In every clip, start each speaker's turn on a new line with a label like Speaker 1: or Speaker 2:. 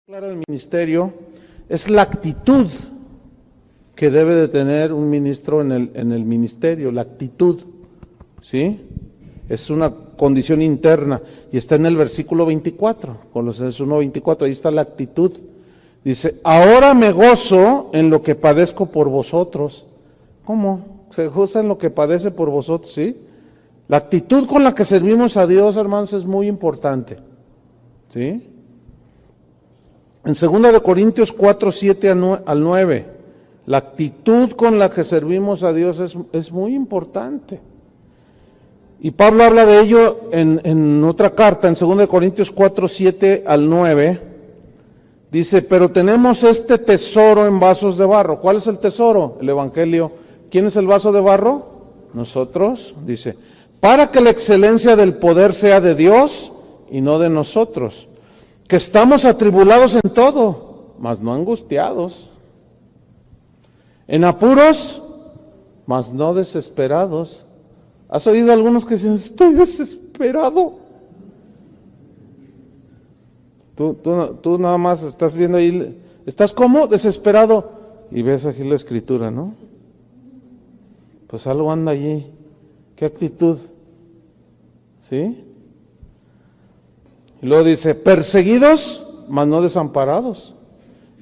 Speaker 1: Claro, el ministerio es la actitud que debe de tener un ministro en el ministerio, la actitud, ¿sí? Es una condición interna y está en el versículo 24, Colosenses 1:24, ahí está la actitud. Dice, ahora me gozo en lo que padezco por vosotros. ¿Cómo? Se goza en lo que padece por vosotros, ¿sí? La actitud con la que servimos a Dios, hermanos, es muy importante, ¿sí? En 2 de Corintios 4, 7 al 9, la actitud con la que servimos a Dios es muy importante. Y Pablo habla de ello en otra carta, en 2 de Corintios 4, 7 al 9, dice, pero tenemos este tesoro en vasos de barro. ¿Cuál es el tesoro? El Evangelio. ¿Quién es el vaso de barro? Nosotros, dice, para que la excelencia del poder sea de Dios y no de nosotros, que estamos atribulados en todo, mas no angustiados, en apuros, mas no desesperados. ¿Has oído a algunos que dicen, estoy desesperado? Tú nada más estás viendo ahí, ¿estás cómo? Desesperado. Y ves aquí la escritura, ¿no? Pues algo anda allí. ¿Qué actitud? ¿Sí? Y luego dice, perseguidos, mas no desamparados,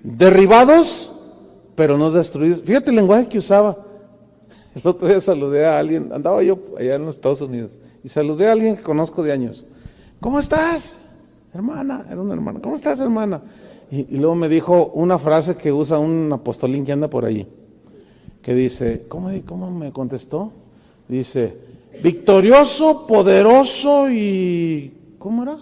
Speaker 1: derribados, pero no destruidos. Fíjate el lenguaje que usaba. El otro día saludé a alguien, andaba yo allá en los Estados Unidos, y saludé a alguien que conozco de años. ¿Cómo estás, hermana? Era una hermana. ¿Cómo estás, hermana? Y luego me dijo una frase que usa un apostolín que anda por allí, que dice, ¿cómo me contestó? Dice, victorioso, poderoso y... ¿cómo era?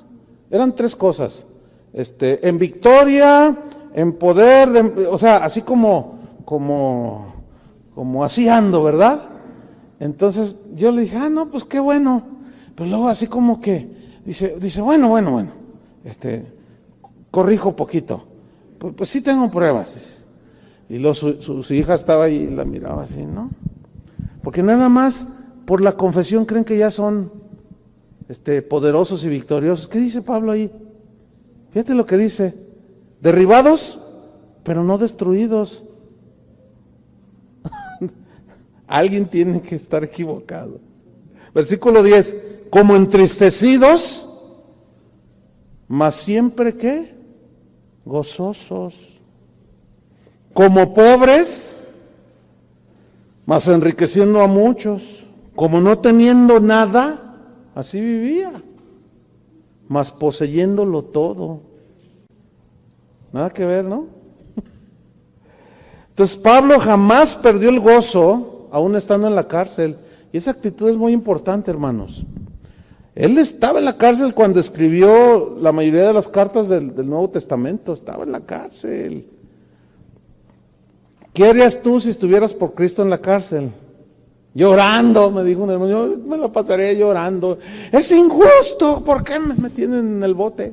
Speaker 1: Eran tres cosas, en victoria, en poder, o sea, así como así ando, ¿verdad? Entonces yo le dije, no, pues qué bueno, pero luego así como que, dice, bueno, corrijo poquito, pues sí tengo pruebas, y luego su hija estaba ahí y la miraba así, ¿no? Porque nada más por la confesión creen que ya son poderosos y victoriosos. ¿Qué dice Pablo ahí? Fíjate lo que dice, derribados, pero no destruidos. Alguien tiene que estar equivocado. Versículo 10, como entristecidos, mas siempre ¿qué? Gozosos. Como pobres, mas enriqueciendo a muchos. Como no teniendo nada, así vivía, mas poseyéndolo todo. Nada que ver, ¿no? Entonces Pablo jamás perdió el gozo, aún estando en la cárcel. Y esa actitud es muy importante, hermanos. Él estaba en la cárcel cuando escribió la mayoría de las cartas del Nuevo Testamento. Estaba en la cárcel. ¿Qué harías tú si estuvieras por Cristo en la cárcel? Llorando, me dijo un hermano, yo me la pasaría llorando. Es injusto, ¿por qué me tienen en el bote?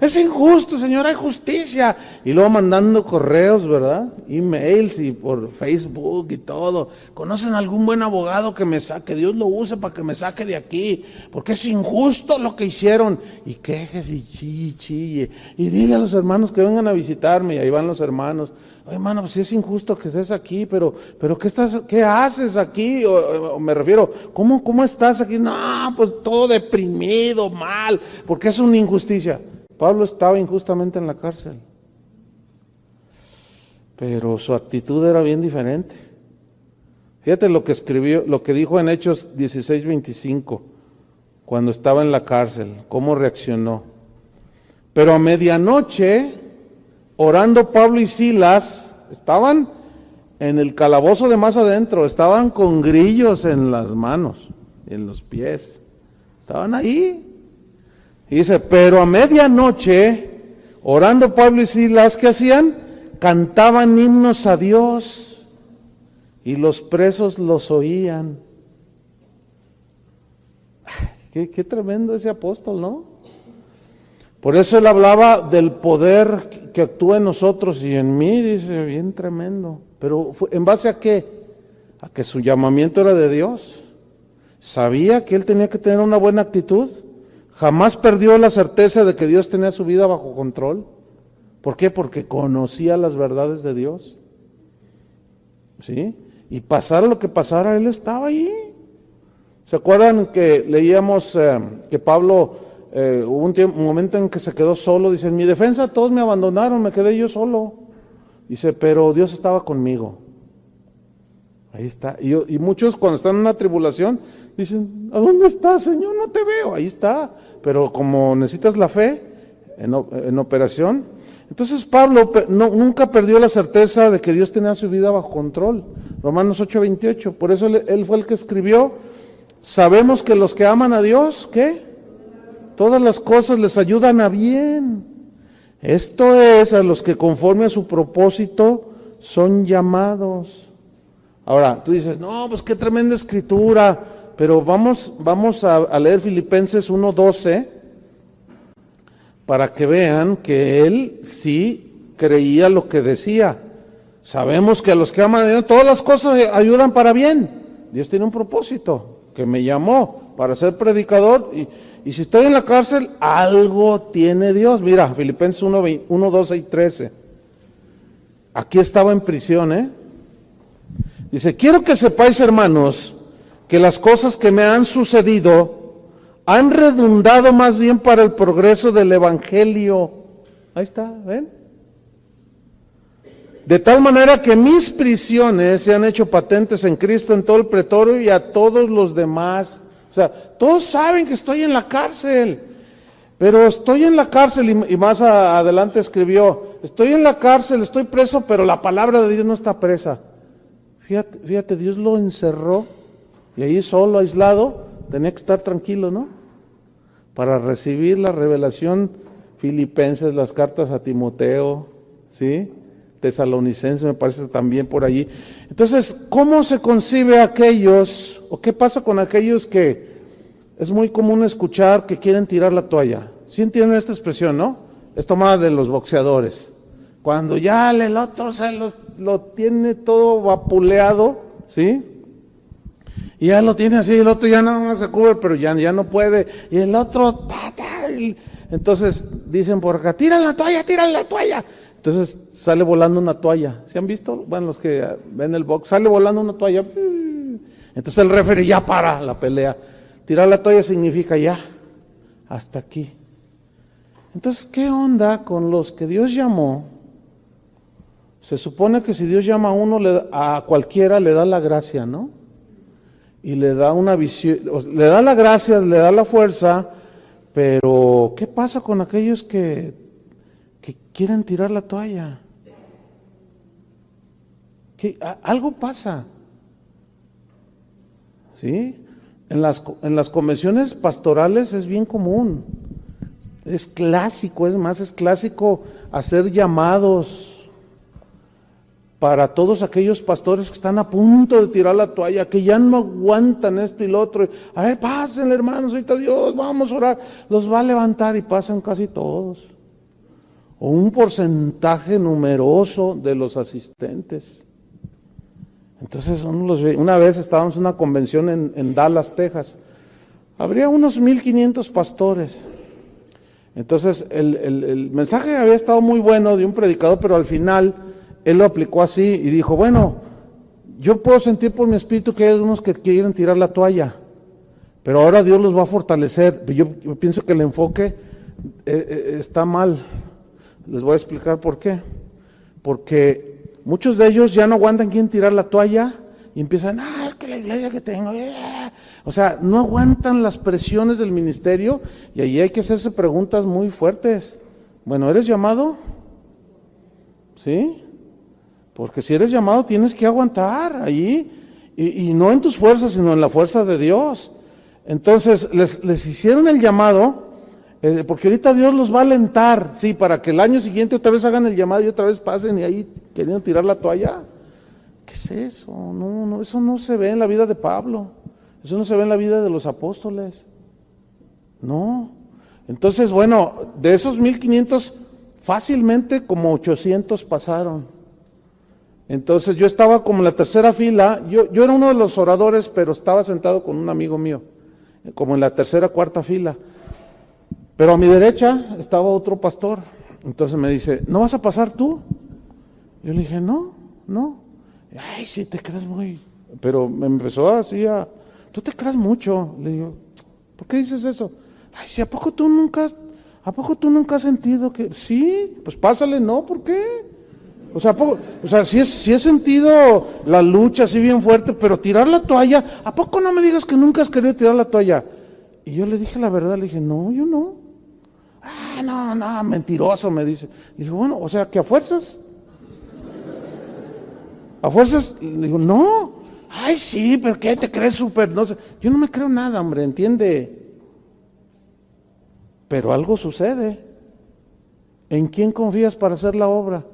Speaker 1: Es injusto, Señor, hay justicia. Y luego mandando correos, ¿verdad? Emails y por Facebook y todo. ¿Conocen algún buen abogado que me saque? Dios lo use para que me saque de aquí. Porque es injusto lo que hicieron. Y quejes y chille. Y dile a los hermanos que vengan a visitarme. Y ahí van los hermanos. Oye, hermano, pues sí es injusto que estés aquí, pero ¿qué haces aquí? O me refiero, ¿cómo estás aquí? No, pues todo deprimido, mal, porque es una injusticia. Pablo estaba injustamente en la cárcel, pero su actitud era bien diferente. Fíjate lo que escribió, lo que dijo en Hechos 16:25, cuando estaba en la cárcel, cómo reaccionó. Pero a medianoche, orando Pablo y Silas, estaban en el calabozo de más adentro, estaban con grillos en las manos, en los pies, estaban ahí. Y dice, pero a medianoche, orando Pablo y Silas, ¿qué hacían? Cantaban himnos a Dios y los presos los oían. Qué tremendo ese apóstol, ¿no? Por eso él hablaba del poder que actúa en nosotros y en mí, dice, bien tremendo. Pero ¿en base a qué? A que su llamamiento era de Dios. Sabía que él tenía que tener una buena actitud. Jamás perdió la certeza de que Dios tenía su vida bajo control. ¿Por qué? Porque conocía las verdades de Dios. ¿Sí? Y pasara lo que pasara, él estaba ahí. ¿Se acuerdan que leíamos que Pablo, hubo un momento en que se quedó solo? Dice, en mi defensa todos me abandonaron, me quedé yo solo. Dice, pero Dios estaba conmigo. Ahí está. Y muchos cuando están en una tribulación, dicen, ¿a dónde estás, Señor? No te veo. Ahí está. Pero como necesitas la fe en operación. Entonces Pablo nunca perdió la certeza de que Dios tenía su vida bajo control. Romanos 8:28. Por eso él fue el que escribió, sabemos que los que aman a Dios, ¿qué? Todas las cosas les ayudan a bien. Esto es, a los que conforme a su propósito son llamados. Ahora, tú dices, no, pues qué tremenda escritura, pero vamos a leer Filipenses 1:12 para que vean que él sí creía lo que decía. Sabemos que a los que aman a Dios, todas las cosas ayudan para bien. Dios tiene un propósito, que me llamó para ser predicador, y si estoy en la cárcel, algo tiene Dios. Mira, Filipenses 1:12 y 13. Aquí estaba en prisión, Dice, quiero que sepáis, hermanos, que las cosas que me han sucedido han redundado más bien para el progreso del Evangelio. Ahí está, ¿ven? De tal manera que mis prisiones se han hecho patentes en Cristo en todo el pretorio y a todos los demás. O sea, todos saben que estoy en la cárcel, pero estoy en la cárcel, y más adelante escribió, estoy en la cárcel, estoy preso, pero la palabra de Dios no está presa. Fíjate, Dios lo encerró, y ahí solo, aislado, tenía que estar tranquilo, ¿no? Para recibir la revelación. Filipenses, las cartas a Timoteo, ¿sí? Tesalonicenses, me parece también por allí. Entonces, ¿cómo se concibe aquellos, o qué pasa con aquellos que es muy común escuchar que quieren tirar la toalla? ¿Sí entienden esta expresión, no? Es tomada de los boxeadores. Cuando ya el otro lo tiene todo vapuleado, ¿sí? Y ya lo tiene así, el otro ya no se cubre, pero ya no puede. Y el otro, entonces dicen por acá, tira la toalla. Entonces sale volando una toalla. ¿Se han visto? Bueno, los que ven el box, sale volando una toalla. Entonces el referee ya para la pelea. Tirar la toalla significa ya, hasta aquí. Entonces, ¿qué onda con los que Dios llamó? Se supone que si Dios llama a uno, a cualquiera le da la gracia, ¿no? Y le da una visión, le da la gracia, le da la fuerza, pero ¿qué pasa con aquellos que quieren tirar la toalla? Algo pasa, ¿sí? En las convenciones pastorales es bien común, es clásico, es clásico hacer llamados para todos aquellos pastores que están a punto de tirar la toalla, que ya no aguantan esto y lo otro. A ver, pásenle, hermanos, ahorita Dios, vamos a orar. Los va a levantar, y pasan casi todos. O un porcentaje numeroso de los asistentes. Entonces, una vez estábamos en una convención en Dallas, Texas. Habría unos 1,500 pastores. Entonces, el mensaje había estado muy bueno de un predicador, pero al final él lo aplicó así y dijo, bueno, yo puedo sentir por mi espíritu que hay algunos que quieren tirar la toalla, pero ahora Dios los va a fortalecer. Yo pienso que el enfoque está mal. Les voy a explicar por qué. Porque muchos de ellos ya no aguantan quieren tirar la toalla y empiezan, es que la iglesia que tengo, o sea, no aguantan las presiones del ministerio, y allí hay que hacerse preguntas muy fuertes. Bueno, ¿eres llamado? ¿Sí? Porque si eres llamado tienes que aguantar allí, y no en tus fuerzas, sino en la fuerza de Dios. Entonces les hicieron el llamado, porque ahorita Dios los va a alentar, sí, para que el año siguiente otra vez hagan el llamado y otra vez pasen y ahí queriendo tirar la toalla. ¿Qué es eso? No, eso no se ve en la vida de Pablo, eso no se ve en la vida de los apóstoles. No. Entonces, bueno, de esos 1,500, fácilmente como 800 pasaron. Entonces yo estaba como en la tercera fila, yo era uno de los oradores, pero estaba sentado con un amigo mío, como en la tercera, cuarta fila. Pero a mi derecha estaba otro pastor, Entonces me dice, ¿no vas a pasar tú? Yo le dije, no. Ay, sí, te crees muy... Pero me empezó así tú te crees mucho. Le digo, ¿por qué dices eso? Ay, sí, ¿a poco tú nunca has sentido que... Sí, pues pásale, ¿no? ¿Por qué? O sea, sí he sentido la lucha así bien fuerte, pero tirar la toalla, ¿a poco no me digas que nunca has querido tirar la toalla? Y yo le dije la verdad, le dije, no, yo no. Ah, no, mentiroso, me dice. Le dije, bueno, o sea, que a fuerzas. A fuerzas, le digo, no. Ay, sí, pero ¿qué te crees súper? No sé. Yo no me creo nada, hombre, ¿entiende? Pero algo sucede. ¿En quién confías para hacer la obra?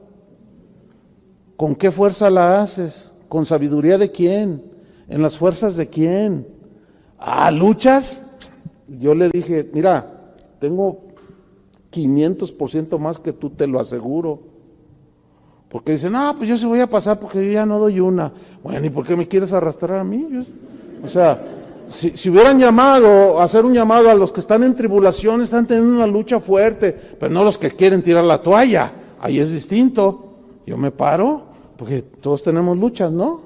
Speaker 1: ¿Con qué fuerza la haces? ¿Con sabiduría de quién? ¿En las fuerzas de quién? ¿Luchas? Yo le dije, mira, tengo 500% más que tú, te lo aseguro. Porque dicen, no, pues yo sí voy a pasar porque yo ya no doy una. Bueno, ¿y por qué me quieres arrastrar a mí? O sea, si hubieran llamado, hacer un llamado a los que están en tribulación, están teniendo una lucha fuerte, pero no los que quieren tirar la toalla, ahí es distinto. Yo me paro, porque todos tenemos luchas, ¿no?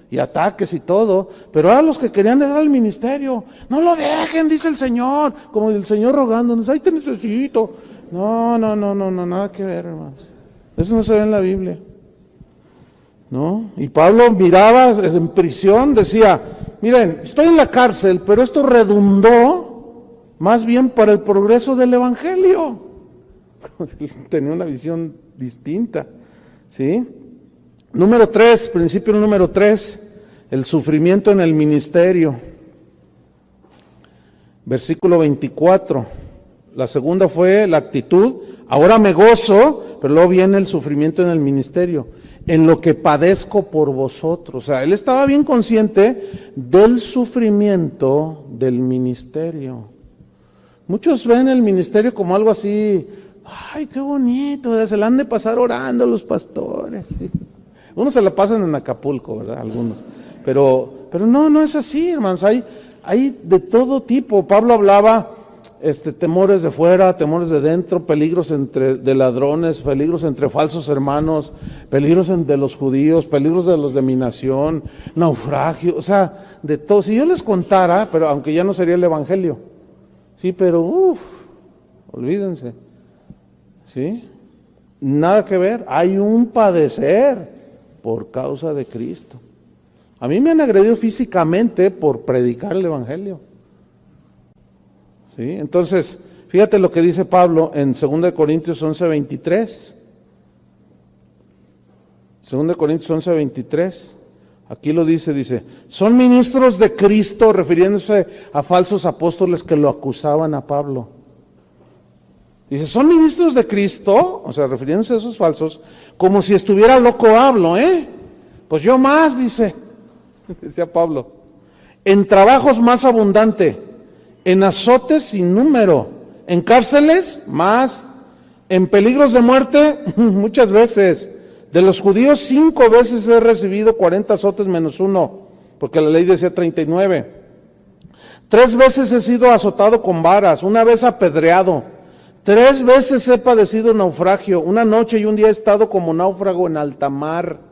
Speaker 1: Y ataques y todo, pero a los que querían dejar el ministerio, no lo dejen, dice el Señor, como el Señor rogándonos, ahí te necesito. No, nada que ver, hermanos. Eso no se ve en la Biblia, ¿no? Y Pablo miraba en prisión, decía, miren, estoy en la cárcel, pero esto redundó más bien para el progreso del Evangelio. Tenía una visión distinta, ¿sí? Número 3, principio número 3, el sufrimiento en el ministerio. Versículo 24. La segunda fue la actitud. Ahora me gozo, pero luego viene el sufrimiento en el ministerio. En lo que padezco por vosotros. O sea, él estaba bien consciente del sufrimiento del ministerio. Muchos ven el ministerio como algo así, ay, qué bonito, se la han de pasar orando los pastores. ¿Sí? Unos se la pasan en Acapulco, ¿verdad? Algunos. Pero no es así, hermanos. Hay de todo tipo. Pablo hablaba temores de fuera, temores de dentro, peligros de ladrones, peligros entre falsos hermanos, peligros de los judíos, peligros de los de mi nación, naufragio, o sea, de todo. Si yo les contara, pero aunque ya no sería el evangelio, sí, pero olvídense, ¿sí? Nada que ver, hay un padecer por causa de Cristo. A mí me han agredido físicamente por predicar el evangelio. ¿Sí? Entonces, fíjate lo que dice Pablo en 2 Corintios 11:23. 2 Corintios 11:23. Aquí lo dice, son ministros de Cristo, refiriéndose a falsos apóstoles que lo acusaban a Pablo. Dice, son ministros de Cristo, o sea, refiriéndose a esos falsos, como si estuviera loco hablo, Pues yo más, decía Pablo, en trabajos más abundante, en azotes sin número, en cárceles más, en peligros de muerte muchas veces. De los judíos 5 veces he recibido 40 azotes menos 1, porque la ley decía 39. 3 veces he sido azotado con varas, 1 vez apedreado. 3 veces he padecido naufragio, 1 noche y 1 día he estado como náufrago en alta mar.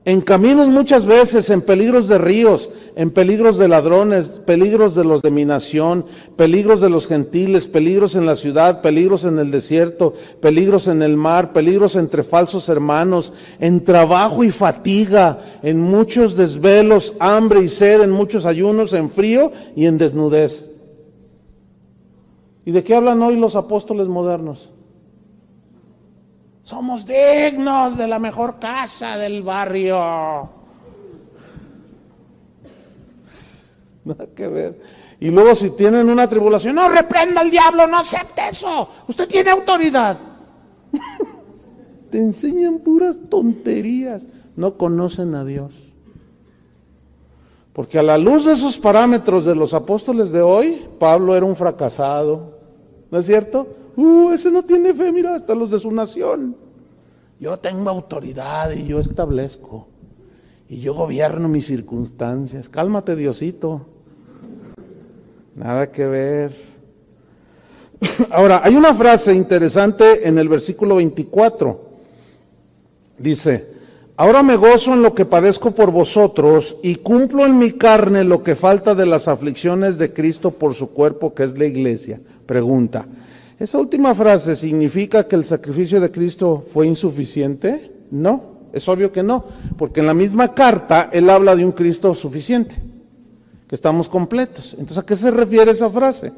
Speaker 1: En caminos muchas veces, en peligros de ríos, en peligros de ladrones, peligros de los de mi nación, peligros de los gentiles, peligros en la ciudad, peligros en el desierto, peligros en el mar, peligros entre falsos hermanos, en trabajo y fatiga, en muchos desvelos, hambre y sed, en muchos ayunos, en frío y en desnudez. ¿Y de qué hablan hoy los apóstoles modernos? Somos dignos de la mejor casa del barrio. Nada que ver. Y luego si tienen una tribulación, no reprenda al diablo, no acepte eso. Usted tiene autoridad. Te enseñan puras tonterías. No conocen a Dios. Porque a la luz de esos parámetros de los apóstoles de hoy, Pablo era un fracasado. ¿No es cierto? Ese no tiene fe, mira, hasta los de su nación. Yo tengo autoridad y yo establezco. Y yo gobierno mis circunstancias. Cálmate, Diosito. Nada que ver. Ahora, hay una frase interesante en el versículo 24. Dice, ahora me gozo en lo que padezco por vosotros y cumplo en mi carne lo que falta de las aflicciones de Cristo por su cuerpo, que es la iglesia. Pregunta, ¿esa última frase significa que el sacrificio de Cristo fue insuficiente? No, es obvio que no, porque en la misma carta él habla de un Cristo suficiente, que estamos completos. Entonces, ¿a qué se refiere esa frase?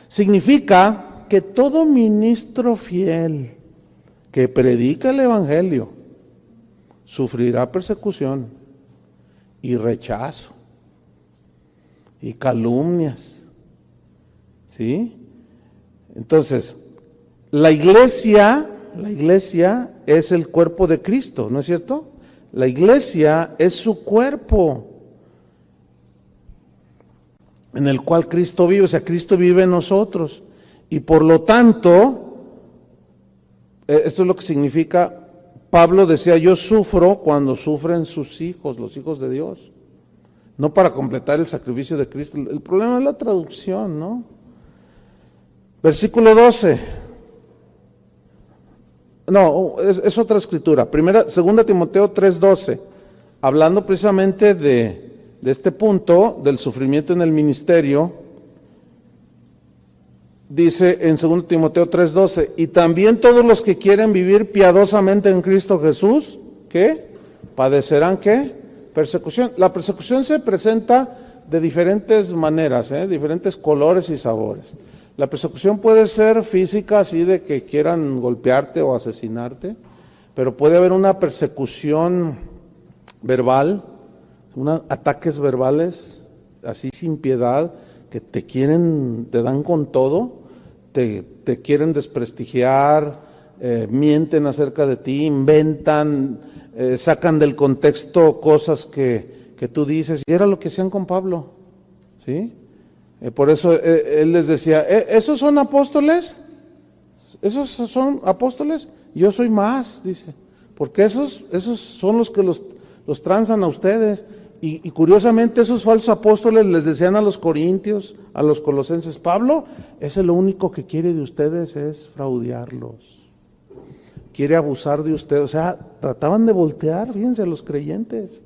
Speaker 1: Significa que todo ministro fiel que predica el evangelio sufrirá persecución y rechazo y calumnias, ¿sí? Entonces, la iglesia es el cuerpo de Cristo, ¿no es cierto? La iglesia es su cuerpo en el cual Cristo vive, o sea, Cristo vive en nosotros. Y por lo tanto, esto es lo que significa, Pablo decía, yo sufro cuando sufren sus hijos, los hijos de Dios, no para completar el sacrificio de Cristo. El problema es la traducción, ¿no? Versículo 12. No, es otra escritura. Segunda Timoteo 3:12, hablando precisamente de este punto del sufrimiento en el ministerio. Dice en 2 Timoteo 3:12, y también todos los que quieren vivir piadosamente en Cristo Jesús, ¿qué? Padecerán, ¿qué? Persecución. La persecución se presenta de diferentes maneras, diferentes colores y sabores. La persecución puede ser física, así de que quieran golpearte o asesinarte, pero puede haber una persecución verbal, ataques verbales, así sin piedad, que te dan con todo, te quieren desprestigiar, mienten acerca de ti, inventan, sacan del contexto cosas que tú dices, y era lo que hacían con Pablo, ¿sí? Por eso él les decía, ¿esos son apóstoles? ¿Esos son apóstoles? Yo soy más, dice, porque esos son los que los transan a ustedes. Y curiosamente esos falsos apóstoles les decían a los corintios, a los colosenses, Pablo, ese lo único que quiere de ustedes es fraudearlos, quiere abusar de ustedes, o sea, trataban de voltear, fíjense, a los creyentes.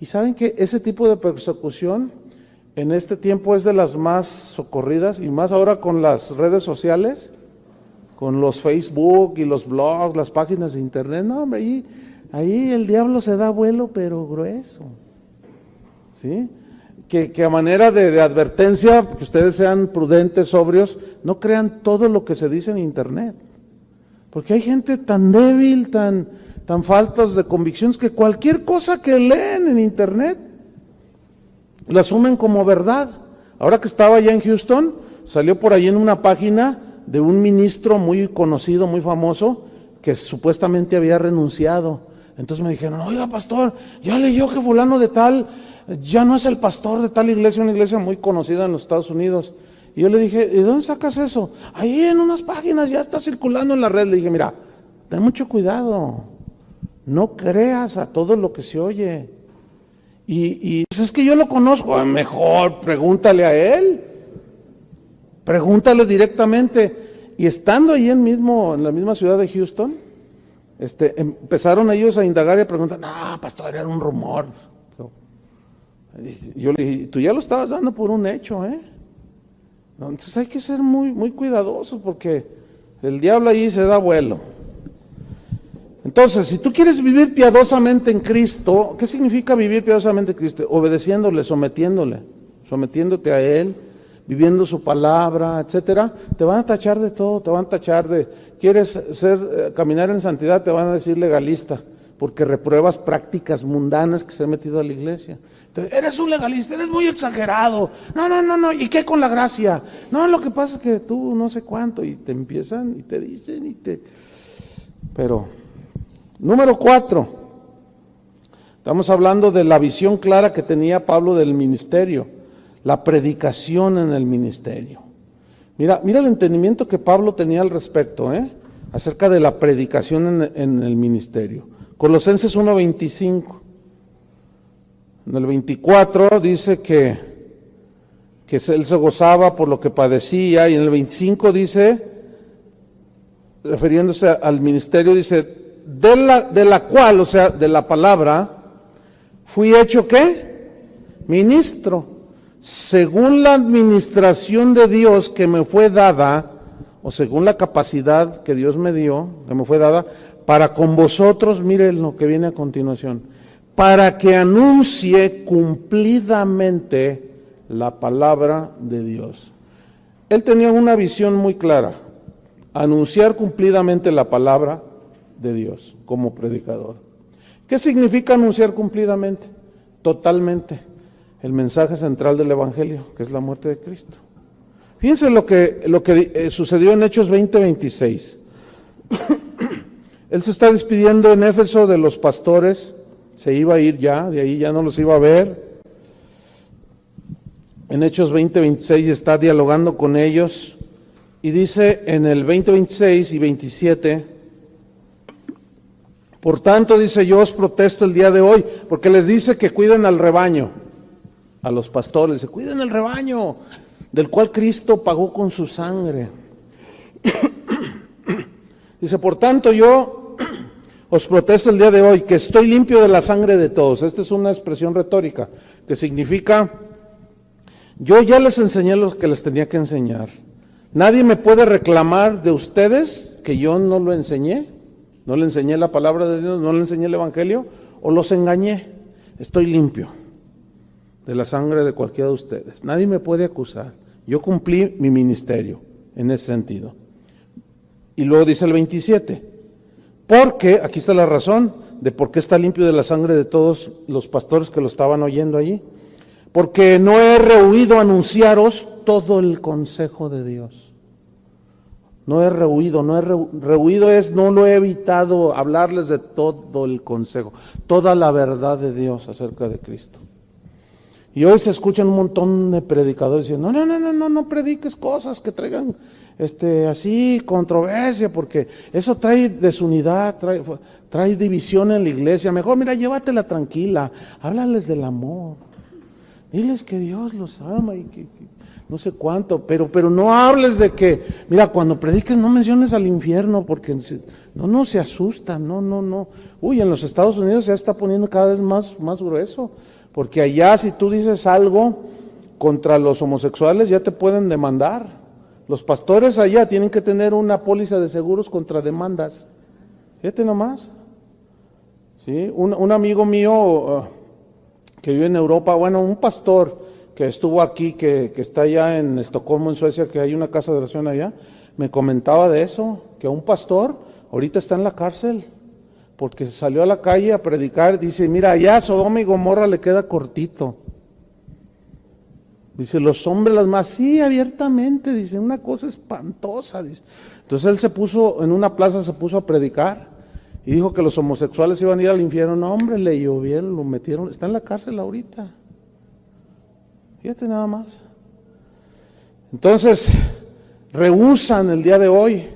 Speaker 1: Y saben que ese tipo de persecución en este tiempo es de las más socorridas, y más ahora con las redes sociales, con los Facebook y los blogs, las páginas de internet. No, hombre, ahí el diablo se da vuelo, pero grueso. ¿Sí? Que a manera de advertencia, que ustedes sean prudentes, sobrios, no crean todo lo que se dice en internet, porque hay gente tan débil, tan faltas de convicciones, que cualquier cosa que leen en internet lo asumen como verdad. Ahora que estaba allá en Houston, salió por ahí en una página de un ministro muy conocido, muy famoso, que supuestamente había renunciado. Entonces me dijeron, oiga pastor, ya leyó que fulano de tal ya no es el pastor de tal iglesia, una iglesia muy conocida en los Estados Unidos. Y yo le dije, ¿de dónde sacas eso? Ahí en unas páginas, ya está circulando en la red. Le dije, mira, ten mucho cuidado, no creas a todo lo que se oye. Y pues es que yo lo conozco, mejor pregúntale a él, pregúntale directamente. Y estando ahí en la misma ciudad de Houston, empezaron ellos a indagar y a preguntar, no, pastor, era un rumor. Yo le dije, tú ya lo estabas dando por un hecho, Entonces hay que ser muy, muy cuidadosos, porque el diablo ahí se da vuelo. Entonces, si tú quieres vivir piadosamente en Cristo, ¿qué significa vivir piadosamente en Cristo? Obedeciéndole, sometiéndote a Él, viviendo su palabra, etcétera. Te van a tachar de todo, te van a tachar de, quieres caminar en santidad, te van a decir legalista, porque repruebas prácticas mundanas que se han metido a la iglesia. Entonces, eres un legalista, eres muy exagerado. No, ¿y qué con la gracia? No, lo que pasa es que tú no sé cuánto, y te empiezan y te dicen Pero, número 4, estamos hablando de la visión clara que tenía Pablo del ministerio, la predicación en el ministerio. Mira el entendimiento que Pablo tenía al respecto, acerca de la predicación en el ministerio. Colosenses 1:25. En el 24 dice que que él se gozaba por lo que padecía, y en el 25 dice, refiriéndose al ministerio, dice, de la cual, o sea, de la palabra, fui hecho, ¿qué? Ministro, según la administración de Dios que me fue dada, o según la capacidad que Dios me dio, que me fue dada, para con vosotros, miren lo que viene a continuación, para que anuncie cumplidamente la palabra de Dios. Él tenía una visión muy clara, anunciar cumplidamente la palabra de Dios como predicador. ¿Qué significa anunciar cumplidamente? Totalmente el mensaje central del Evangelio, que es la muerte de Cristo. Fíjense lo que sucedió en Hechos 20:26. Él se está despidiendo en Éfeso de los pastores, se iba a ir ya, de ahí ya no los iba a ver. En Hechos 20:26 está dialogando con ellos y dice en el 20:26 y 27, por tanto, dice, yo os protesto el día de hoy, porque les dice que cuiden al rebaño, a los pastores, dice, cuiden el rebaño, del cual Cristo pagó con su sangre. Dice, por tanto, yo os protesto el día de hoy, que estoy limpio de la sangre de todos. Esta es una expresión retórica, que significa, yo ya les enseñé lo que les tenía que enseñar. Nadie me puede reclamar de ustedes que yo no lo enseñé. No le enseñé la palabra de Dios, no le enseñé el Evangelio, o los engañé. Estoy limpio de la sangre de cualquiera de ustedes. Nadie me puede acusar. Yo cumplí mi ministerio en ese sentido. Y luego dice el 27, porque, aquí está la razón de por qué está limpio de la sangre de todos los pastores que lo estaban oyendo allí. Porque no he rehuido anunciaros todo el consejo de Dios. No he rehuido, rehuido es, no lo he evitado hablarles de todo el consejo, toda la verdad de Dios acerca de Cristo. Y hoy se escuchan un montón de predicadores diciendo, no prediques cosas que traigan así controversia, porque eso trae desunidad, trae división en la iglesia. Mejor, mira, llévatela tranquila, háblales del amor, diles que Dios los ama y que no sé cuánto, pero no hables de que, mira, cuando prediques no menciones al infierno, porque no se asustan, no. Uy, en los Estados Unidos ya está poniendo cada vez más grueso, porque allá si tú dices algo contra los homosexuales ya te pueden demandar. Los pastores allá tienen que tener una póliza de seguros contra demandas. Fíjate nomás. ¿Sí? Un amigo mío que vive en Europa, bueno, un pastor que estuvo aquí, que está allá en Estocolmo, en Suecia, que hay una casa de oración allá, me comentaba de eso, que un pastor ahorita está en la cárcel, porque salió a la calle a predicar, dice, mira, allá Sodoma y Gomorra le queda cortito. Dice, los hombres las más, sí, abiertamente, dice, una cosa espantosa, dice. Entonces él se puso, en una plaza se puso a predicar, y dijo que los homosexuales iban a ir al infierno. No, hombre, le llovieron, lo metieron, está en la cárcel ahorita. Fíjate nada más. Entonces, rehúsan el día de hoy.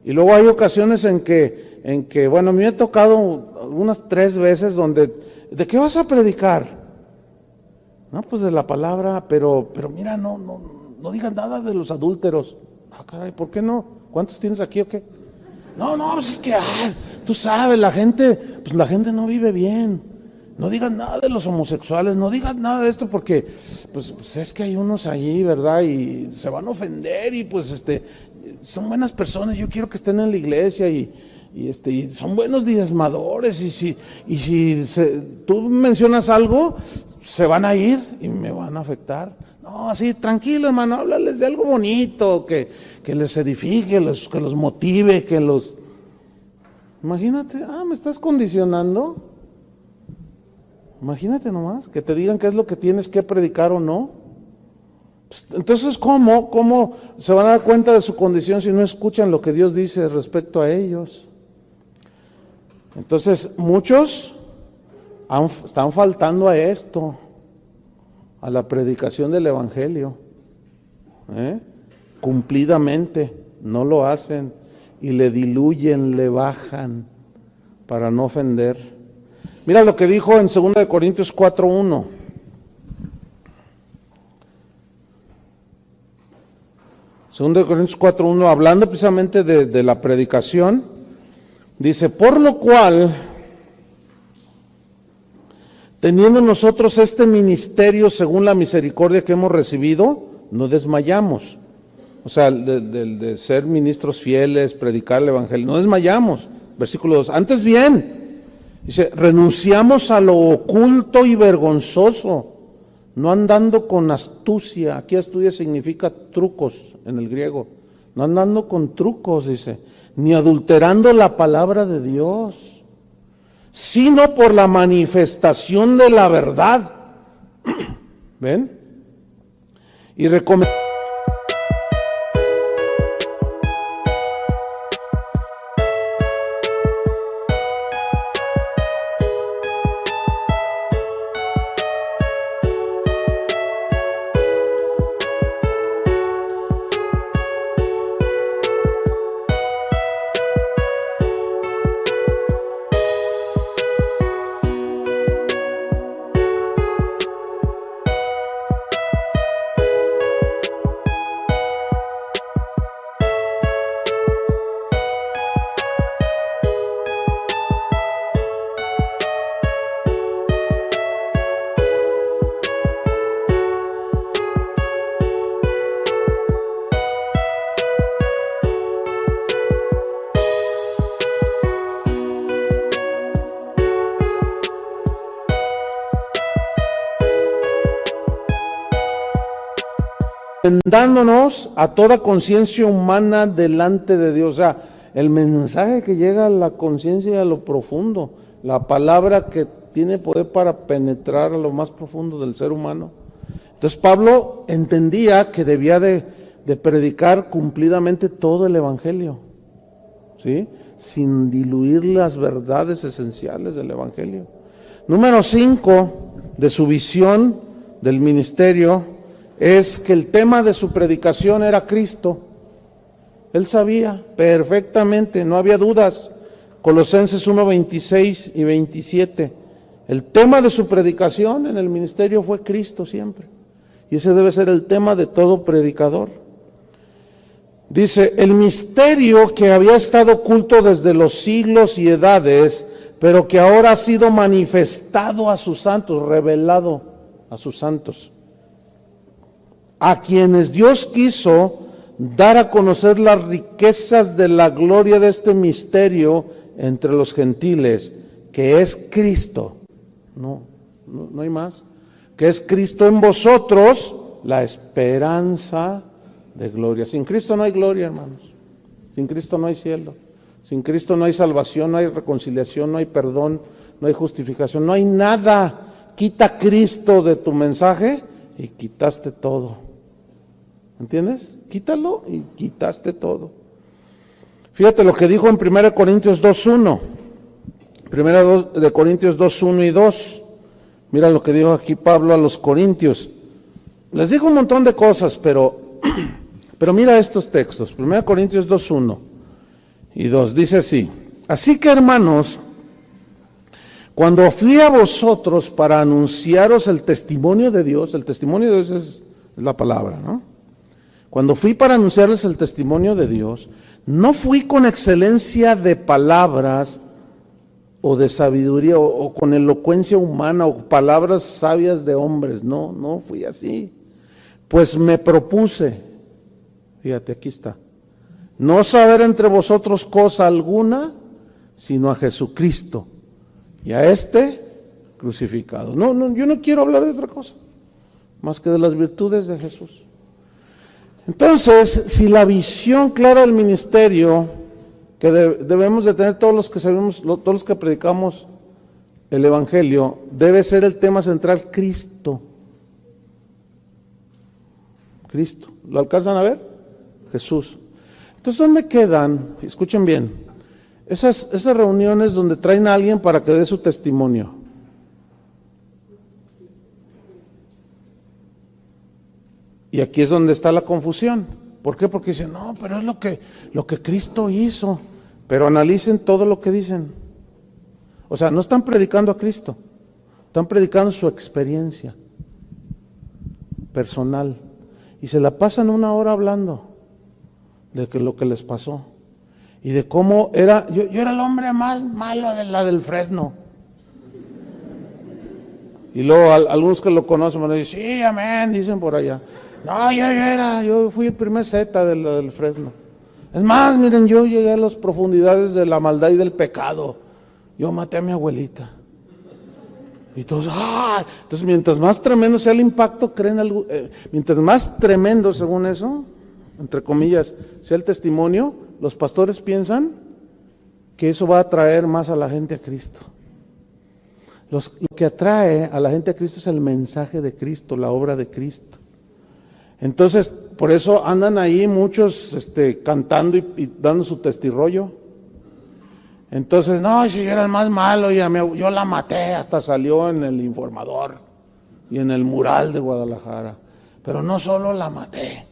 Speaker 1: Y luego hay ocasiones en que, bueno, a mí me ha tocado unas 3 veces donde, ¿de qué vas a predicar? No, pues de la palabra, pero mira, no digas nada de los adúlteros. Ah, caray, ¿por qué no? ¿Cuántos tienes aquí o qué? No, pues es que, tú sabes, la gente no vive bien. No digas nada de los homosexuales, no digas nada de esto porque pues es que hay unos allí, ¿verdad? Y se van a ofender y pues son buenas personas, yo quiero que estén en la iglesia y son buenos diezmadores y si tú mencionas algo, se van a ir y me van a afectar. No, así, tranquilo, hermano, háblales de algo bonito, que les edifique, que los motive, que los... Imagínate, ¿me estás condicionando? Imagínate nomás, que te digan qué es lo que tienes que predicar o no. Pues, entonces, ¿cómo se van a dar cuenta de su condición si no escuchan lo que Dios dice respecto a ellos? Entonces, muchos están faltando a esto, a la predicación del Evangelio. Cumplidamente, no lo hacen y le diluyen, le bajan para no ofender. Mira lo que dijo en 2 Corintios 4:1. 2 Corintios 4:1, hablando precisamente de la predicación, dice, por lo cual, teniendo nosotros este ministerio según la misericordia que hemos recibido, no desmayamos. O sea, de ser ministros fieles, predicar el evangelio, no desmayamos. Versículo 2, antes bien, dice, renunciamos a lo oculto y vergonzoso, no andando con astucia. Aquí astucia significa trucos en el griego. No andando con trucos, dice, ni adulterando la palabra de Dios, sino por la manifestación de la verdad. ¿Ven? Y recomendamos. Dándonos a toda conciencia humana delante de Dios. O sea, el mensaje que llega a la conciencia, a lo profundo, la palabra que tiene poder para penetrar a lo más profundo del ser humano. Entonces Pablo entendía que debía de predicar cumplidamente todo el evangelio, ¿sí? Sin diluir las verdades esenciales del evangelio. Número 5 de su visión del ministerio es que el tema de su predicación era Cristo. Él sabía perfectamente, no había dudas. Colosenses 1:26 y 27. El tema de su predicación en el ministerio fue Cristo siempre. Y ese debe ser el tema de todo predicador. Dice, el misterio que había estado oculto desde los siglos y edades, pero que ahora ha sido manifestado a sus santos, revelado a sus santos, a quienes Dios quiso dar a conocer las riquezas de la gloria de este misterio entre los gentiles, que es Cristo. No hay más. Que es Cristo en vosotros, la esperanza de gloria. Sin Cristo no hay gloria, hermanos. Sin Cristo no hay cielo. Sin Cristo no hay salvación, no hay reconciliación, no hay perdón, no hay justificación, no hay nada. Quita Cristo de tu mensaje y quitaste todo. ¿Entiendes? Quítalo y quitaste todo. Fíjate lo que dijo en 1 Corintios 2:1. 1 Corintios 2:1 y 2. Mira lo que dijo aquí Pablo a los corintios. Les dijo un montón de cosas, pero mira estos textos. 1 Corintios 2:1 y 2. Dice así. Así que, hermanos, cuando fui a vosotros para anunciaros el testimonio de Dios, el testimonio de Dios es la palabra, ¿no? Cuando fui para anunciarles el testimonio de Dios, no fui con excelencia de palabras o de sabiduría o con elocuencia humana o palabras sabias de hombres. No fui así. Pues me propuse, fíjate, aquí está, no saber entre vosotros cosa alguna, sino a Jesucristo y a este crucificado. Yo no quiero hablar de otra cosa, más que de las virtudes de Jesús. Entonces, si la visión clara del ministerio que debemos de tener todos los que sabemos, todos los que predicamos el evangelio, debe ser el tema central, Cristo. Cristo. ¿Lo alcanzan a ver? Jesús. Entonces, ¿dónde quedan? Escuchen bien. Esas reuniones donde traen a alguien para que dé su testimonio. Y aquí es donde está la confusión. ¿Por qué? Porque dicen, no, pero es lo que Cristo hizo. Pero analicen todo lo que dicen. O sea, no están predicando a Cristo, están predicando su experiencia personal. Y se la pasan 1 hora hablando. de que lo que les pasó y de cómo era, yo era el hombre más malo de la del Fresno. Y luego algunos que lo conocen me dicen, sí, amén, dicen por allá. No, yo fui el primer Z del Fresno. Es más, miren, yo llegué a las profundidades de la maldad y del pecado. Yo maté a mi abuelita. Y todos, entonces mientras más tremendo sea el impacto, creen algo, mientras más tremendo, según eso, entre comillas, sea el testimonio, los pastores piensan que eso va a atraer más a la gente a Cristo. Lo que atrae a la gente a Cristo es el mensaje de Cristo, la obra de Cristo. Entonces, por eso andan ahí muchos cantando y dando su testirollo. Entonces, no, si yo era el más malo, yo la maté, hasta salió en el Informador y en el mural de Guadalajara. Pero no solo la maté.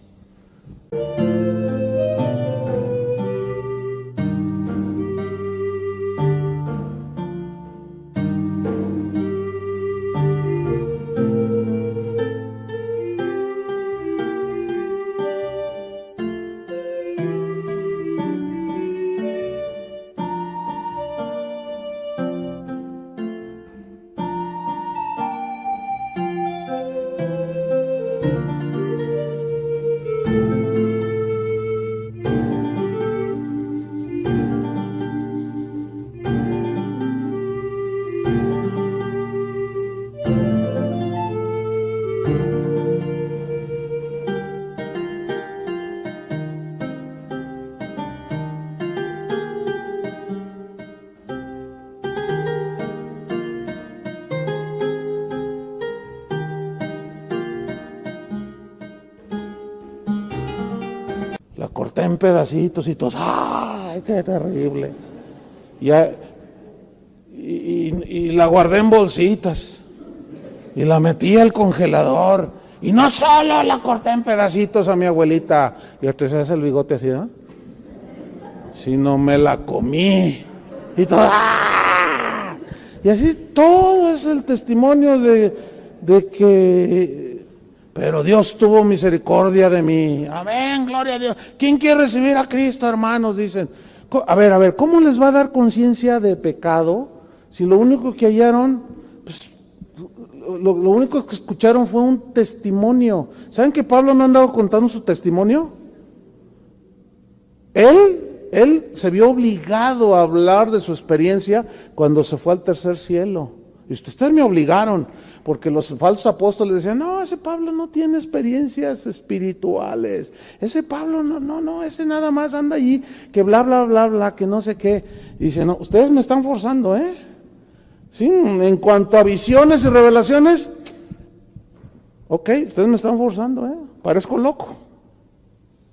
Speaker 1: La corté en pedacitos y todos, ¡ay, qué terrible! Y la guardé en bolsitas y la metí al congelador. Y no solo la corté en pedacitos a mi abuelita, y entonces se hace el bigote así, ¿no? Sino me la comí. Y todo, y así todo es el testimonio de que... Pero Dios tuvo misericordia de mí. Amén, gloria a Dios. ¿Quién quiere recibir a Cristo, hermanos? Dicen. A ver, ¿cómo les va a dar conciencia de pecado si lo único que hallaron, pues, lo único que escucharon fue un testimonio? ¿Saben que Pablo no ha andado contando su testimonio? Él se vio obligado a hablar de su experiencia cuando se fue al tercer cielo. Y ustedes me obligaron, porque los falsos apóstoles decían, no, ese Pablo no tiene experiencias espirituales, ese Pablo no, ese nada más anda allí, que bla, bla, bla, bla, que no sé qué. Y dice, no, ustedes me están forzando, ¿sí? En cuanto a visiones y revelaciones, ok, ustedes me están forzando, parezco loco,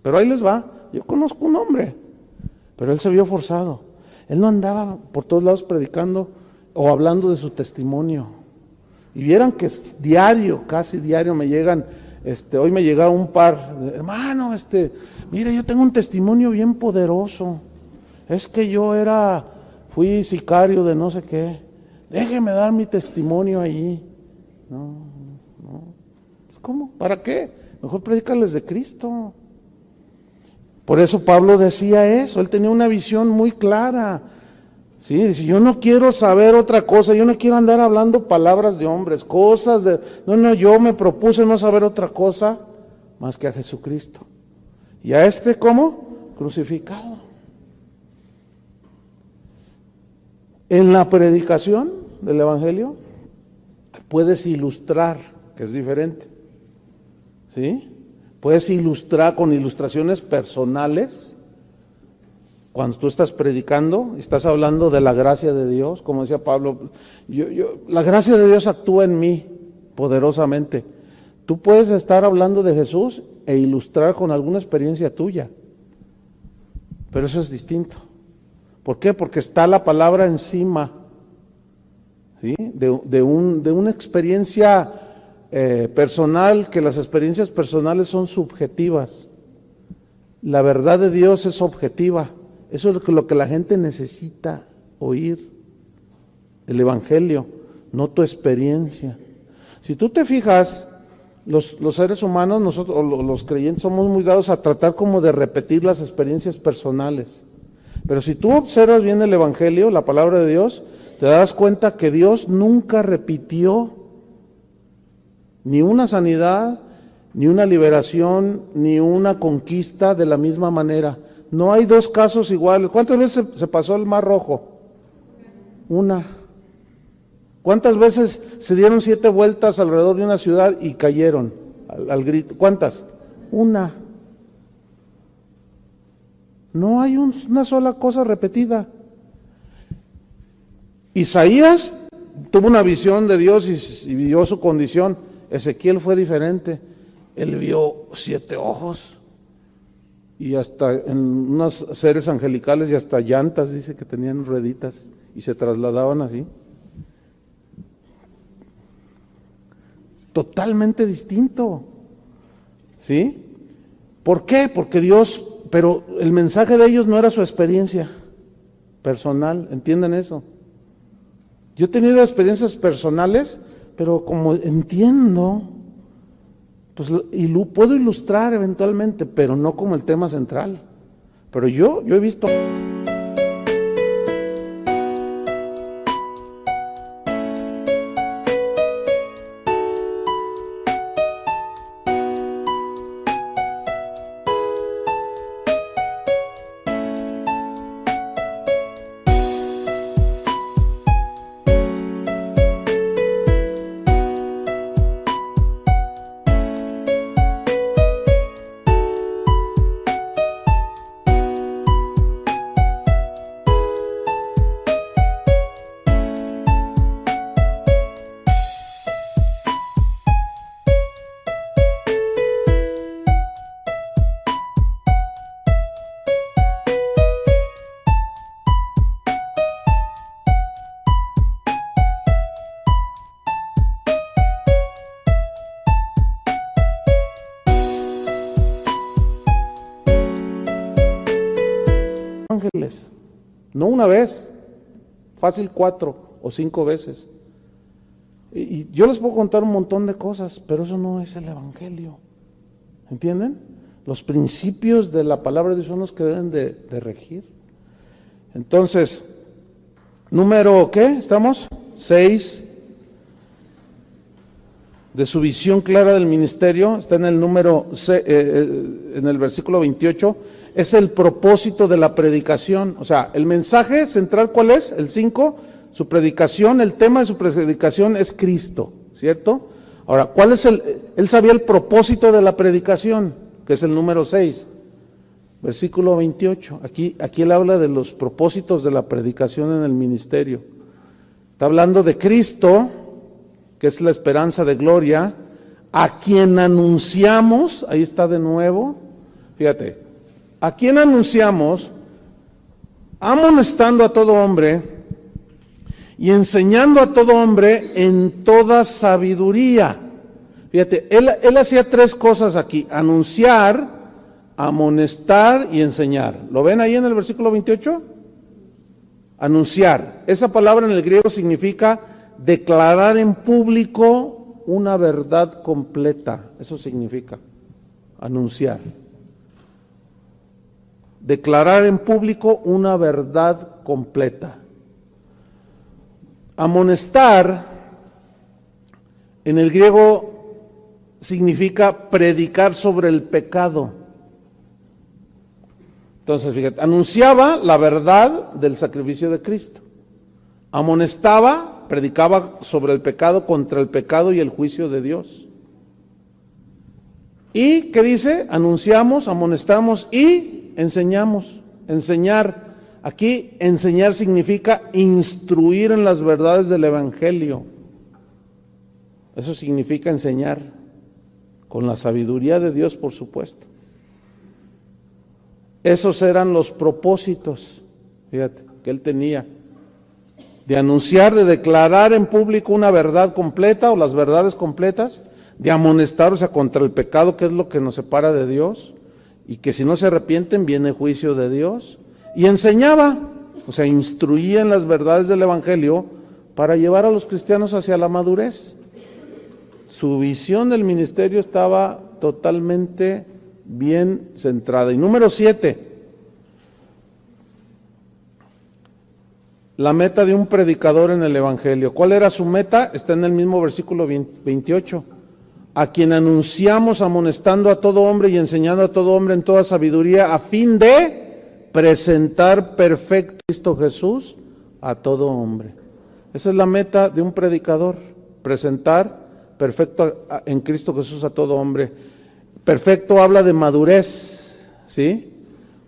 Speaker 1: pero ahí les va. Yo conozco un hombre, pero él se vio forzado. Él no andaba por todos lados predicando o hablando de su testimonio. Y vieran que casi diario me llegan, hoy me llegaba un par, hermano, mire, yo tengo un testimonio bien poderoso. Es que fui sicario de no sé qué. Déjeme dar mi testimonio allí. No. ¿Cómo? ¿Para qué? Mejor predícales de Cristo. Por eso Pablo decía eso, él tenía una visión muy clara. Sí, dice, yo no quiero saber otra cosa, yo no quiero andar hablando palabras de hombres, cosas de... No, yo me propuse no saber otra cosa más que a Jesucristo. ¿Y a cómo? Crucificado. En la predicación del Evangelio puedes ilustrar, que es diferente. ¿Sí? Puedes ilustrar con ilustraciones personales. Cuando tú estás predicando, estás hablando de la gracia de Dios, como decía Pablo, la gracia de Dios actúa en mí poderosamente. Tú puedes estar hablando de Jesús e ilustrar con alguna experiencia tuya, pero eso es distinto. ¿Por qué? Porque está la palabra encima, ¿sí? de una experiencia personal, que las experiencias personales son subjetivas. La verdad de Dios es objetiva. Eso es lo que la gente necesita oír, el Evangelio, no tu experiencia. Si tú te fijas, Los seres humanos, nosotros, los creyentes, somos muy dados a tratar como de repetir las experiencias personales. Pero si tú observas bien el Evangelio, la palabra de Dios, te darás cuenta que Dios nunca repitió ni una sanidad, ni una liberación, ni una conquista de la misma manera. No hay dos casos iguales. ¿Cuántas veces se pasó el Mar Rojo? Una. ¿Cuántas veces se dieron 7 vueltas alrededor de una ciudad y cayeron al grito? ¿Cuántas? Una. No hay una sola cosa repetida. Isaías tuvo una visión de Dios y vio su condición. Ezequiel fue diferente. Él vio 7 ojos y hasta en unos seres angelicales y hasta llantas, dice que tenían rueditas y se trasladaban así. Totalmente distinto, ¿sí? ¿Por qué? Porque Dios, pero el mensaje de ellos no era su experiencia personal, ¿entienden eso? Yo he tenido experiencias personales, pero como entiendo, pues puedo ilustrar eventualmente, pero no como el tema central. Pero yo he visto... ángeles, no una vez, fácil 4 o 5 veces. Y yo les puedo contar un montón de cosas, pero eso no es el Evangelio. ¿Entienden? Los principios de la palabra de Dios son los que deben de regir. Entonces, número, ¿qué? ¿Estamos? 6 de su visión clara del ministerio, está en el número, en el versículo 28, es el propósito de la predicación. O sea, el mensaje central, ¿cuál es? El 5, su predicación, el tema de su predicación es Cristo, ¿cierto? Ahora, ¿cuál es él sabía el propósito de la predicación, que es el número 6, versículo 28. Aquí él habla de los propósitos de la predicación en el ministerio. Está hablando de Cristo, que es la esperanza de gloria, a quien anunciamos, ahí está de nuevo, fíjate, a quien anunciamos, amonestando a todo hombre y enseñando a todo hombre en toda sabiduría. Fíjate, él hacía 3 cosas aquí: anunciar, amonestar y enseñar. ¿Lo ven ahí en el versículo 28? Anunciar. Esa palabra en el griego significa declarar en público una verdad completa. Eso significa anunciar. Declarar en público una verdad completa. Amonestar en el griego significa predicar sobre el pecado. Entonces, fíjate, anunciaba la verdad del sacrificio de Cristo. Amonestaba, predicaba sobre el pecado, contra el pecado y el juicio de Dios. ¿Y qué dice? Anunciamos, amonestamos y enseñamos. Enseñar. Aquí enseñar significa instruir en las verdades del Evangelio. Eso significa enseñar, con la sabiduría de Dios, por supuesto. Esos eran los propósitos, fíjate, que él tenía. De anunciar, de declarar en público una verdad completa o las verdades completas, de amonestar, o sea, contra el pecado, que es lo que nos separa de Dios, y que si no se arrepienten viene juicio de Dios. Y enseñaba, o sea, instruía en las verdades del Evangelio para llevar a los cristianos hacia la madurez. Su visión del ministerio estaba totalmente bien centrada. Y número 7, la meta de un predicador en el Evangelio. ¿Cuál era su meta? Está en el mismo versículo 28. A quien anunciamos amonestando a todo hombre y enseñando a todo hombre en toda sabiduría, a fin de presentar perfecto a Cristo Jesús a todo hombre. Esa es la meta de un predicador, presentar perfecto en Cristo Jesús a todo hombre. Perfecto habla de madurez, ¿sí?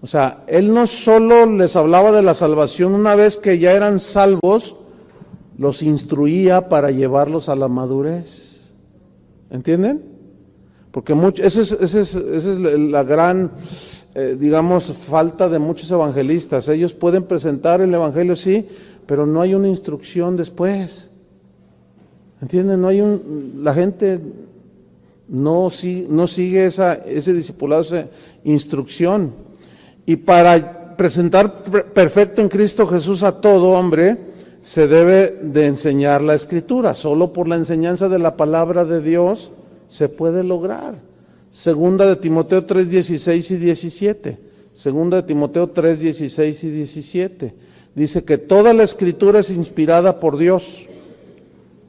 Speaker 1: O sea, él no solo les hablaba de la salvación, una vez que ya eran salvos, los instruía para llevarlos a la madurez. ¿Entienden? Porque esa es la gran, digamos, falta de muchos evangelistas. Ellos pueden presentar el evangelio, sí, pero no hay una instrucción después. ¿Entienden? La gente no sigue ese discipulado, esa instrucción. Y para presentar perfecto en Cristo Jesús a todo hombre, se debe de enseñar la Escritura. Solo por la enseñanza de la palabra de Dios se puede lograr. Segunda de Timoteo 3, 16 y 17. Segunda de Timoteo 3, 16 y 17. Dice que toda la Escritura es inspirada por Dios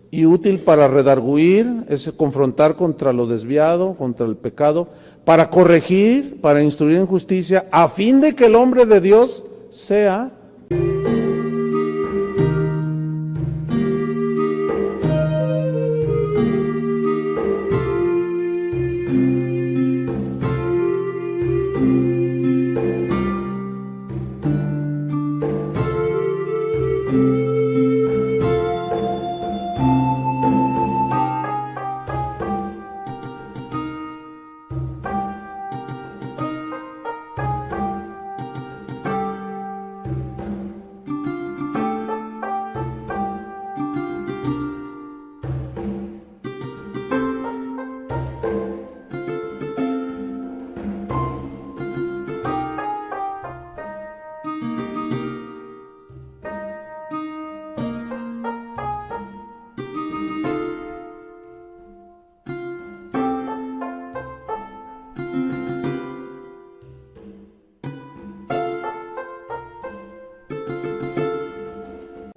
Speaker 1: y útil para redarguir, es confrontar contra lo desviado, contra el pecado, para corregir, para instruir en justicia, a fin de que el hombre de Dios sea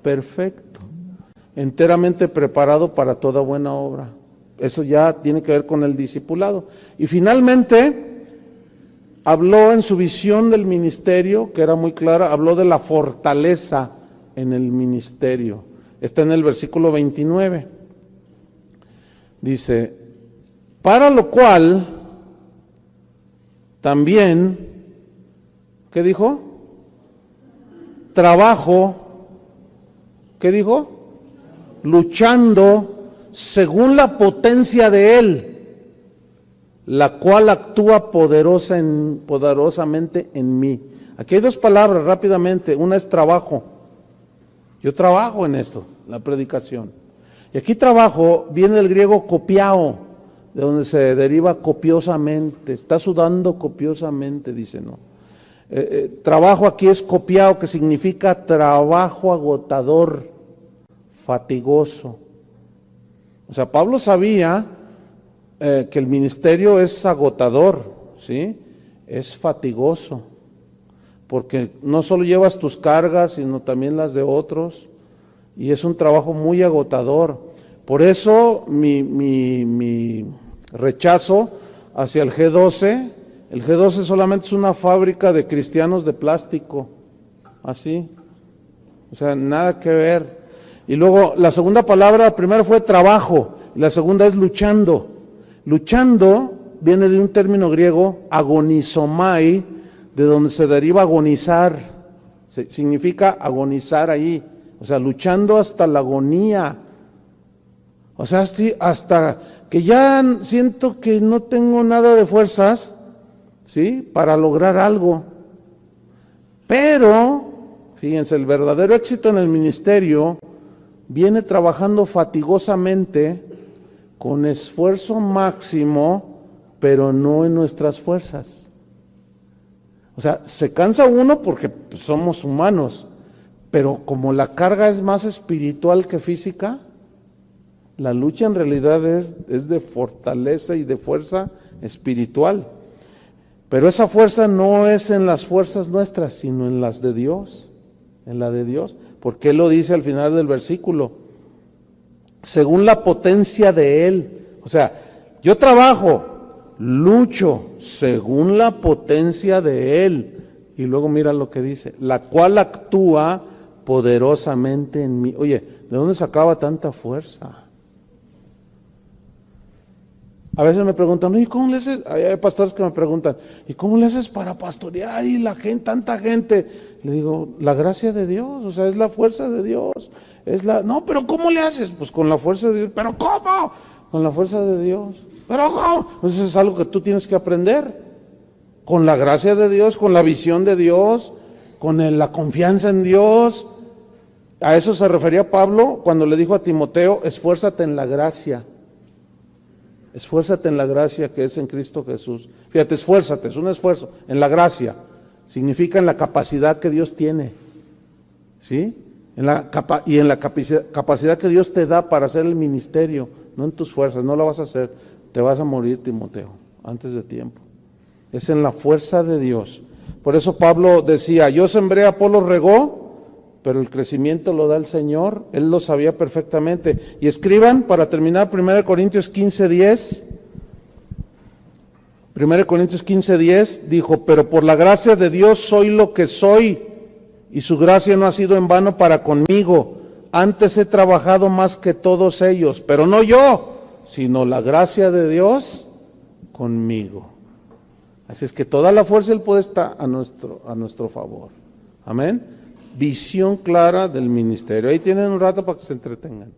Speaker 1: perfecto, enteramente preparado para toda buena obra. Eso ya tiene que ver con el discipulado. Y finalmente, habló en su visión del ministerio, que era muy clara, habló de la fortaleza en el ministerio. Está en el versículo 29. Dice, para lo cual también, ¿qué dijo? Trabajo, ¿qué dijo? Luchando según la potencia de Él, la cual actúa poderosamente en mí. Aquí hay dos palabras rápidamente. Una es trabajo. Yo trabajo en esto, la predicación. Y aquí trabajo viene del griego copiao, de donde se deriva copiosamente. Está sudando copiosamente, dice, ¿no? Trabajo aquí es copiao, que significa trabajo agotador, fatigoso. O sea, Pablo sabía que el ministerio es agotador, ¿sí? Es fatigoso, porque no solo llevas tus cargas, sino también las de otros, y es un trabajo muy agotador. Por eso mi rechazo hacia el G12. El G12 solamente es una fábrica de cristianos de plástico, así, o sea, nada que ver. Y luego la segunda palabra, la primera fue trabajo, y la segunda es luchando. Luchando viene de un término griego, agonizomai, de donde se deriva agonizar, significa agonizar ahí, o sea, luchando hasta la agonía. O sea, hasta que ya siento que no tengo nada de fuerzas, ¿sí? Para lograr algo. Pero, fíjense, el verdadero éxito en el ministerio viene trabajando fatigosamente, con esfuerzo máximo, pero no en nuestras fuerzas. O sea, se cansa uno porque somos humanos, pero como la carga es más espiritual que física, La lucha en realidad es de fortaleza y de fuerza espiritual. Pero esa fuerza no es en las fuerzas nuestras, sino en las de Dios. En la de Dios. Porque Él lo dice al final del versículo. Según la potencia de Él. O sea, yo trabajo, lucho, según la potencia de Él. Y luego mira lo que dice. La cual actúa poderosamente en mí. Oye, ¿de dónde sacaba tanta fuerza? A veces me preguntan, ¿y cómo le haces? Hay pastores que me preguntan, ¿y cómo le haces para pastorear y la gente, tanta gente? Le digo, la gracia de Dios, o sea, es la fuerza de Dios. No, pero ¿cómo le haces? Pues con la fuerza de Dios. ¿Pero cómo? Con la fuerza de Dios. ¿Pero cómo? Pues eso es algo que tú tienes que aprender. Con la gracia de Dios, con la visión de Dios, con la confianza en Dios. A eso se refería Pablo cuando le dijo a Timoteo, esfuérzate en la gracia. Esfuérzate en la gracia que es en Cristo Jesús. Fíjate, esfuérzate, es un esfuerzo. En la gracia, significa en la capacidad que Dios tiene. ¿Sí? En la capacidad que Dios te da para hacer el ministerio, no en tus fuerzas, no la vas a hacer. Te vas a morir, Timoteo, antes de tiempo. Es en la fuerza de Dios. Por eso Pablo decía, yo sembré, Apolo regó, pero el crecimiento lo da el Señor. Él lo sabía perfectamente. Y escriban, para terminar, 1 Corintios 15:10. 1 Corintios 15:10 dijo, pero por la gracia de Dios soy lo que soy, y su gracia no ha sido en vano para conmigo. Antes he trabajado más que todos ellos, pero no yo, sino la gracia de Dios conmigo. Así es que toda la fuerza Él puede estar a nuestro favor. Amén. Visión clara del ministerio. Ahí tienen un rato para que se entretengan.